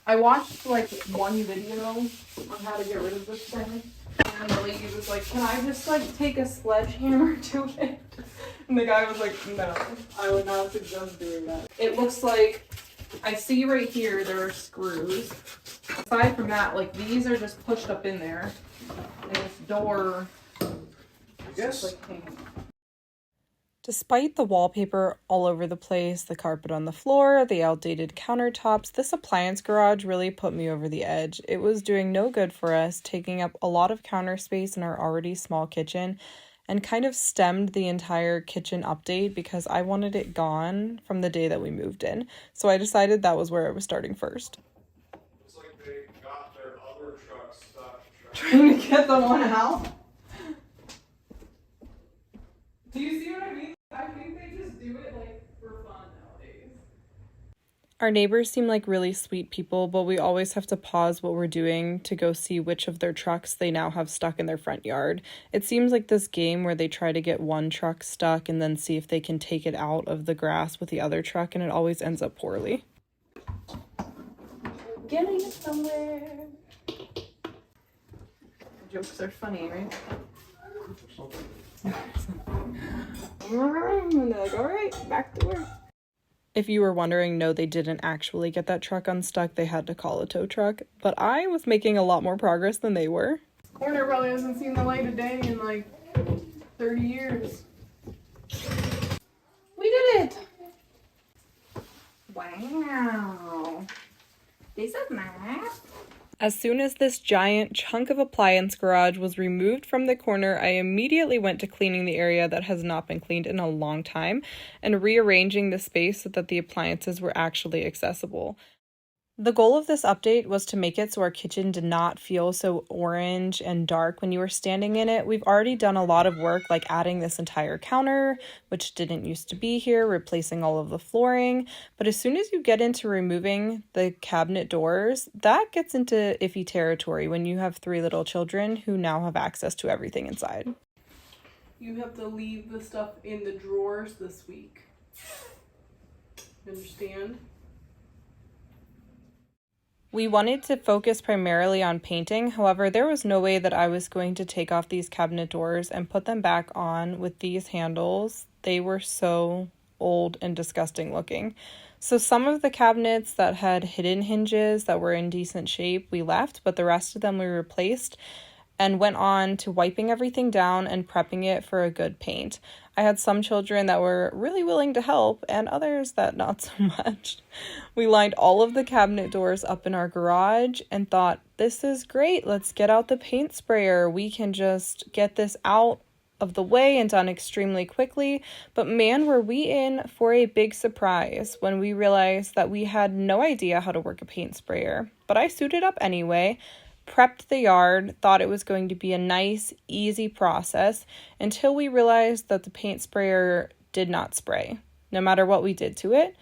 I watched like one video on how to get rid of this thing, and the lady was like, "Can I just like take a sledgehammer to it?" And the guy was like, "No, I would not suggest doing that." It looks like, I see right here there are screws. Aside from that, like these are just pushed up in there, and this door, I guess, like hanging. Despite the wallpaper all over the place, the carpet on the floor, the outdated countertops, this appliance garage really put me over the edge. It was doing no good for us, taking up a lot of counter space in our already small kitchen, and kind of stemmed the entire kitchen update because I wanted it gone from the day that we moved in. So I decided that was where I was starting first. It's like they got their other truck stuck Trying to get the one out? Do you see what I mean? I think they just do it like for fun nowadays. Our neighbors seem like really sweet people, but we always have to pause what we're doing to go see which of their trucks they now have stuck in their front yard. It seems like this game where they try to get one truck stuck and then see if they can take it out of the grass with the other truck, and it always ends up poorly. Getting somewhere. Jokes are funny, right? And they're like, all right, back to work. If you were wondering, no, they didn't actually get that truck unstuck. They had to call a tow truck. But I was making a lot more progress than they were. Corner probably hasn't seen the light of day in like 30 years. We did it! Wow. This is nice. As soon as this giant chunk of appliance garage was removed from the corner, I immediately went to cleaning the area that has not been cleaned in a long time and rearranging the space so that the appliances were actually accessible. The goal of this update was to make it so our kitchen did not feel so orange and dark when you were standing in it. We've already done a lot of work, like adding this entire counter, which didn't used to be here, replacing all of the flooring. But as soon as you get into removing the cabinet doors, that gets into iffy territory when you have 3 little children who now have access to everything inside. You have to leave the stuff in the drawers this week. You understand? We wanted to focus primarily on painting. However, there was no way that I was going to take off these cabinet doors and put them back on with these handles. They were so old and disgusting looking. So some of the cabinets that had hidden hinges that were in decent shape, we left, but the rest of them we replaced and went on to wiping everything down and prepping it for a good paint. I had some children that were really willing to help and others that not so much. We lined all of the cabinet doors up in our garage and thought, this is great, let's get out the paint sprayer. We can just get this out of the way and done extremely quickly. But man, were we in for a big surprise when we realized that we had no idea how to work a paint sprayer. But I suited up anyway, prepped the yard, thought it was going to be a nice, easy process until we realized that the paint sprayer did not spray, no matter what we did to it.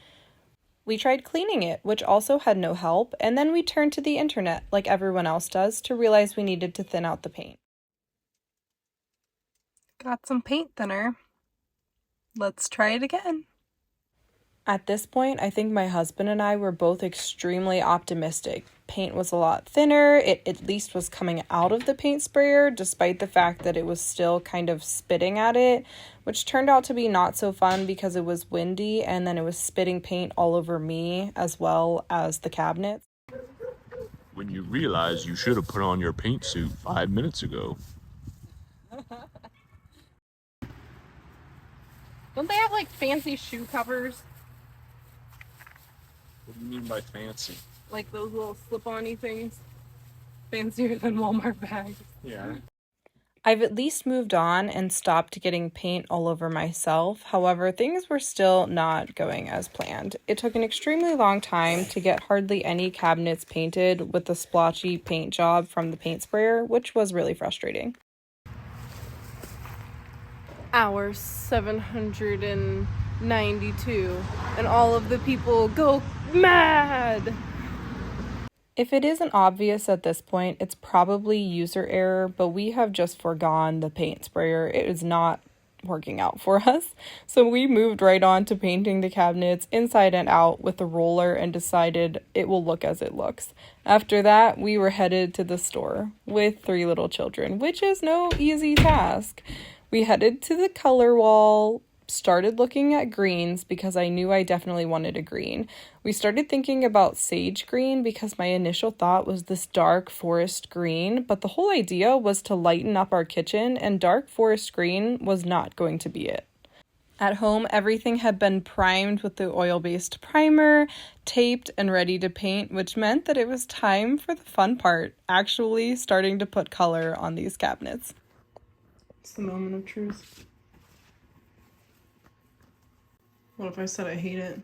We tried cleaning it, which also had no help, and then we turned to the internet, like everyone else does, to realize we needed to thin out the paint. Got some paint thinner. Let's try it again. At this point, I think my husband and I were both extremely optimistic. Paint was a lot thinner. It at least was coming out of the paint sprayer, despite the fact that it was still kind of spitting at it, which turned out to be not so fun because it was windy and then it was spitting paint all over me as well as the cabinets. When you realize you should have put on your paint suit 5 minutes ago. Don't they have like fancy shoe covers? What do you mean by fancy? Like those little slip-on-y things? Fancier than Walmart bags. Yeah. I've at least moved on and stopped getting paint all over myself. However, things were still not going as planned. It took an extremely long time to get hardly any cabinets painted with the splotchy paint job from the paint sprayer, which was really frustrating. Hour 792, and all of the people go mad! If it isn't obvious at this point, it's probably user error, but we have just forgone the paint sprayer. It is not working out for us. So we moved right on to painting the cabinets inside and out with a roller and decided it will look as it looks. After that, we were headed to the store with 3 little children, which is no easy task. We headed to the color wall, started looking at greens because I knew I definitely wanted a green. We started thinking about sage green because my initial thought was this dark forest green, but the whole idea was to lighten up our kitchen, and dark forest green was not going to be it. At home, everything had been primed with the oil-based primer, taped, and ready to paint, which meant that it was time for the fun part, actually starting to put color on these cabinets. It's the moment of truth. What if I said I hate it?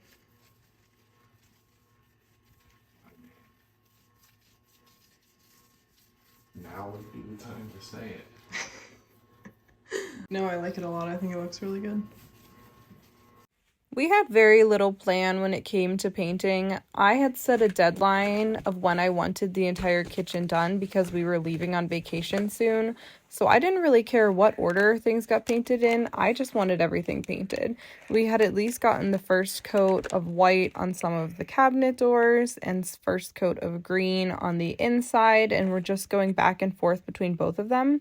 Now would be the time to say it. No, I like it a lot. I think it looks really good. We had very little plan when it came to painting. I had set a deadline of when I wanted the entire kitchen done because we were leaving on vacation soon. So I didn't really care what order things got painted in. I just wanted everything painted. We had at least gotten the first coat of white on some of the cabinet doors and first coat of green on the inside, and we're just going back and forth between both of them.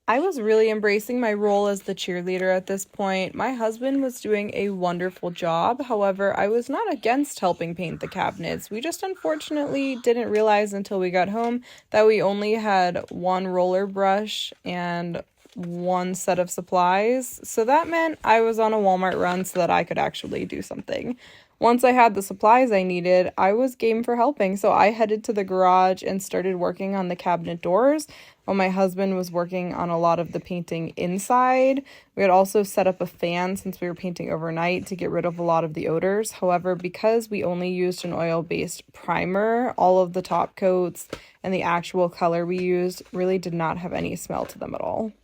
I was really embracing my role as the cheerleader at this point. My husband was doing a wonderful job. However, I was not against helping paint the cabinets. We just unfortunately didn't realize until we got home that we only had one roller brush and one set of supplies. So that meant I was on a Walmart run so that I could actually do something. Once I had the supplies I needed, I was game for helping. So I headed to the garage and started working on the cabinet doors while my husband was working on a lot of the painting inside. We had also set up a fan since we were painting overnight to get rid of a lot of the odors. However, because we only used an oil-based primer, all of the top coats and the actual color we used really did not have any smell to them at all.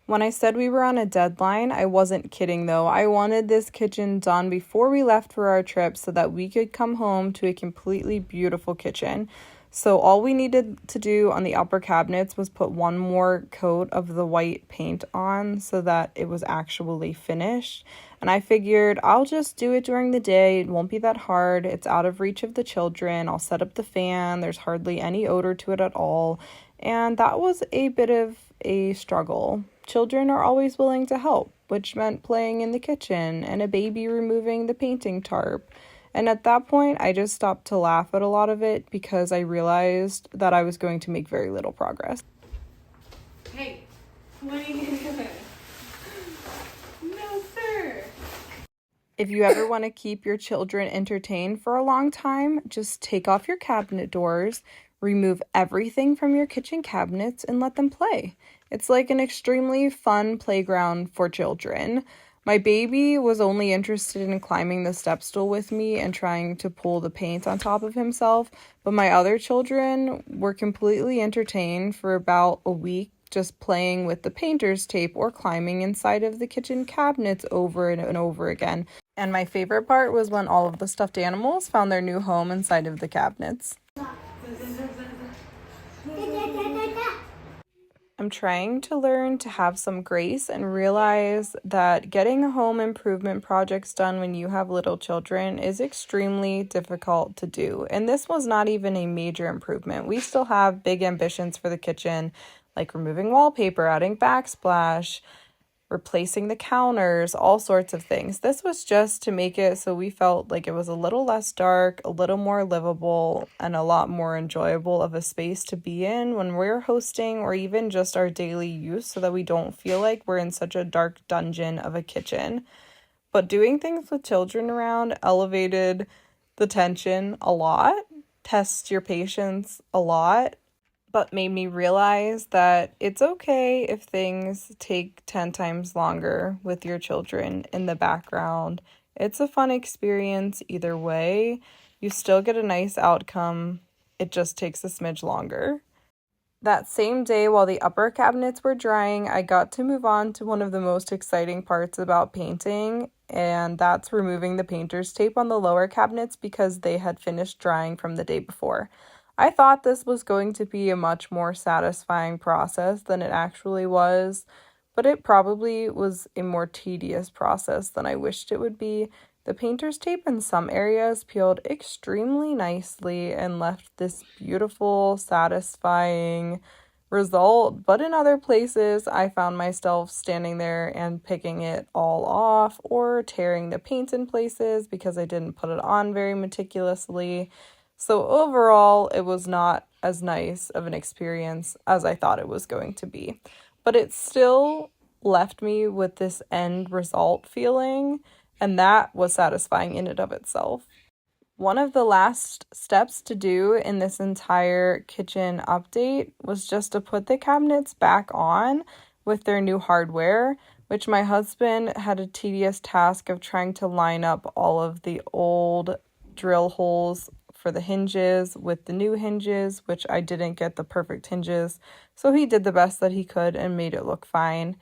When I said we were on a deadline, I wasn't kidding though. I wanted this kitchen done before we left for our trip so that we could come home to a completely beautiful kitchen. So all we needed to do on the upper cabinets was put one more coat of the white paint on so that it was actually finished. And I figured I'll just do it during the day. It won't be that hard. It's out of reach of the children. I'll set up the fan. There's hardly any odor to it at all. And that was a bit of a struggle. Children are always willing to help, which meant playing in the kitchen and a baby removing the painting tarp. And at that point, I just stopped to laugh at a lot of it because I realized that I was going to make very little progress. Hey, what are you doing? No, sir. If you ever want to keep your children entertained for a long time, just take off your cabinet doors, remove everything from your kitchen cabinets, and let them play. It's like an extremely fun playground for children. My baby was only interested in climbing the step stool with me and trying to pull the paint on top of himself, but my other children were completely entertained for about a week just playing with the painter's tape or climbing inside of the kitchen cabinets over and over again. And my favorite part was when all of the stuffed animals found their new home inside of the cabinets. I'm trying to learn to have some grace and realize that getting home improvement projects done when you have little children is extremely difficult to do. And this was not even a major improvement. We still have big ambitions for the kitchen, like removing wallpaper, adding backsplash, replacing the counters, all sorts of things. This was just to make it so we felt like it was a little less dark, a little more livable, and a lot more enjoyable of a space to be in when we're hosting or even just our daily use so that we don't feel like we're in such a dark dungeon of a kitchen. But doing things with children around elevated the tension a lot, tests your patience a lot, but made me realize that it's okay if things take 10 times longer with your children in the background. It's a fun experience either way. You still get a nice outcome. It just takes a smidge longer. That same day, while the upper cabinets were drying, I got to move on to one of the most exciting parts about painting, and that's removing the painter's tape on the lower cabinets because they had finished drying from the day before. I thought this was going to be a much more satisfying process than it actually was, but it probably was a more tedious process than I wished it would be. The painter's tape in some areas peeled extremely nicely and left this beautiful, satisfying result, but in other places I found myself standing there and picking it all off or tearing the paint in places because I didn't put it on very meticulously. So overall, it was not as nice of an experience as I thought it was going to be, but it still left me with this end result feeling, and that was satisfying in and of itself. One of the last steps to do in this entire kitchen update was just to put the cabinets back on with their new hardware, which my husband had a tedious task of trying to line up all of the old drill holes for the hinges with the new hinges, which I didn't get the perfect hinges, so he did the best that he could and made it look fine.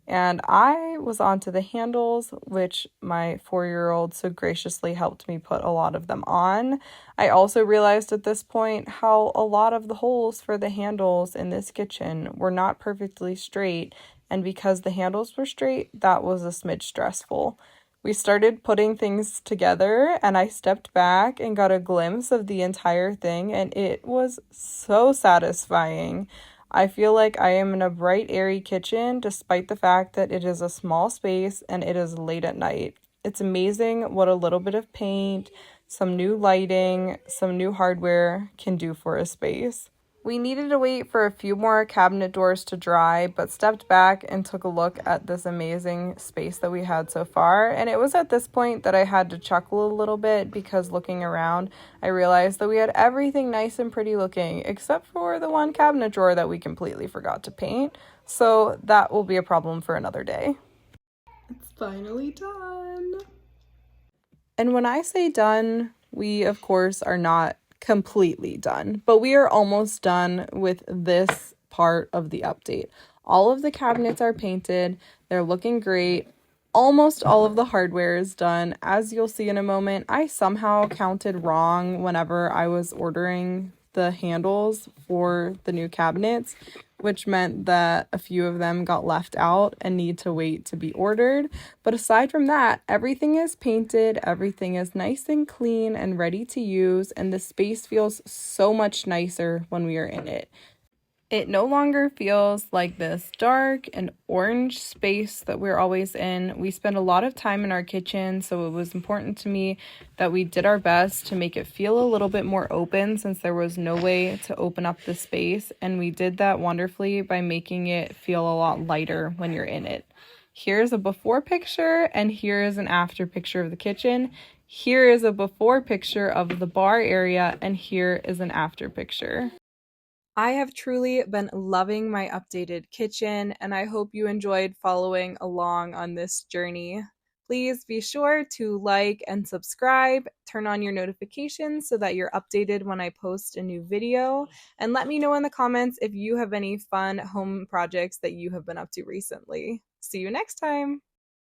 And I was onto the handles, which my 4-year-old so graciously helped me put a lot of them on. I also realized at this point how a lot of the holes for the handles in this kitchen were not perfectly straight, and because the handles were straight, that was a smidge stressful. We started putting things together, and I stepped back and got a glimpse of the entire thing, and it was so satisfying. I feel like I am in a bright, airy kitchen, despite the fact that it is a small space and it is late at night. It's amazing what a little bit of paint, some new lighting, some new hardware can do for a space. We needed to wait for a few more cabinet doors to dry, but stepped back and took a look at this amazing space that we had so far. And it was at this point that I had to chuckle a little bit because looking around, I realized that we had everything nice and pretty looking, except for the one cabinet drawer that we completely forgot to paint. So that will be a problem for another day. It's finally done. And when I say done, we of course are not completely done, but we are almost done with this part of the update. All of the cabinets are painted, they're looking great. Almost all of the hardware is done. As you'll see in a moment, I somehow counted wrong whenever I was ordering the handles for the new cabinets, which meant that a few of them got left out and need to wait to be ordered. But aside from that, everything is painted, everything is nice and clean and ready to use, and the space feels so much nicer when we are in it. It no longer feels like this dark and orange space that we're always in. We spend a lot of time in our kitchen, so it was important to me that we did our best to make it feel a little bit more open since there was no way to open up the space, and we did that wonderfully by making it feel a lot lighter when you're in it. Here's a before picture, and here is an after picture of the kitchen. Here is a before picture of the bar area, and here is an after picture. I have truly been loving my updated kitchen, and I hope you enjoyed following along on this journey. Please be sure to like and subscribe, turn on your notifications so that you're updated when I post a new video, and let me know in the comments if you have any fun home projects that you have been up to recently. See you next time!